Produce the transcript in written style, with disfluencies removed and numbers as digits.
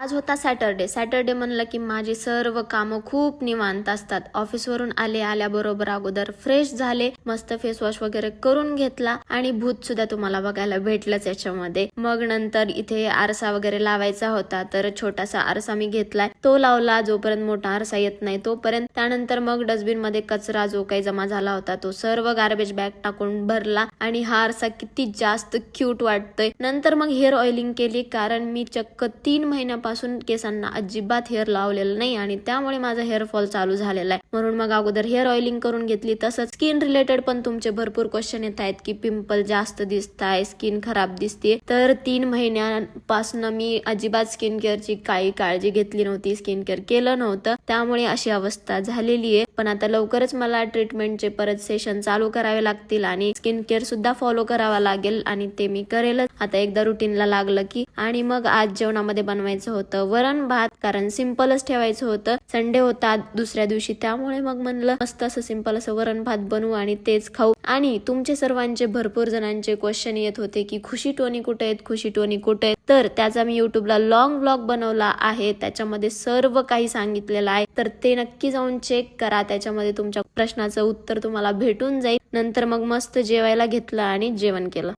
आज होता सॅटर्डे म्हणलं की माझी सर्व कामं खूप निवांत असतात. ऑफिसवरून आल्याबरोबर अगोदर फ्रेश झाले, मस्त फेस वॉश वगैरे करून घेतला आणि भूत सुद्धा तुम्हाला बघायला भेटलंच याच्यामध्ये. मग नंतर इथे आरसा वगैरे लावायचा होता, तर छोटासा आरसा मी घेतलाय, तो लावला. जोपर्यंत मोठा आरसा येत नाही तोपर्यंत. त्यानंतर मग डस्टबिन मध्ये कचरा जो काही जमा झाला होता तो सर्व गार्बेज बॅग टाकून भरला आणि हा आरसा किती जास्त क्यूट वाटतोय. नंतर मग हेअर ऑइलिंग केली, कारण मी चक्क 3 महिन्यापासून केसांना अजिबात हेअर लावलेलं नाही आणि त्यामुळे माझा हेअर फॉल चालू झालेला आहे. म्हणून मग अगोदर हेअर ऑइलिंग करून घेतली. तसंच स्किन रिलेटेड पण तुमचे भरपूर क्वेश्चन येत आहेत की पिंपल जास्त दिसताय, स्किन खराब दिसते. तर 3 महिन्यांपासून मी अजिबात स्किन केअरची काही काळजी घेतली नव्हती, स्किन केअर केलं नव्हतं, त्यामुळे अशी अवस्था झालेली आहे. पण आता लवकरच मला ट्रीटमेंटचे परत सेशन चालू करावे लागतील आणि स्किन केअर सुद्धा फॉलो करावा लागेल आणि ते मी करेलच आता एकदा रुटीनला लागलं की. आणि मग आज जेवणामध्ये बनवायचं होतं वरण भात, कारण सिंपलच ठेवायचं होतं. संडे होता दुसऱ्या दिवशी, त्यामुळे मग म्हणलं मस्त असं सिंपल असं वरण भात बनवू आणि तेच खाऊ. आणि तुमचे सर्वांचे भरपूर जणांचे क्वेश्चन येत होते की खुशी टोनी कुठे आहेत, खुशी टोनी कुठे आहेत. तर त्याचा मी युट्यूबला लॉंग व्लॉग बनवला आहे, त्याच्यामध्ये सर्व काही सांगितलेलं आहे, तर ते नक्की जाऊन चेक करा. त्याच्यामध्ये तुमच्या प्रश्नाचं उत्तर तुम्हाला भेटून जाईल. नंतर मग मस्त जेवायला घेतलं आणि जेवण केलं.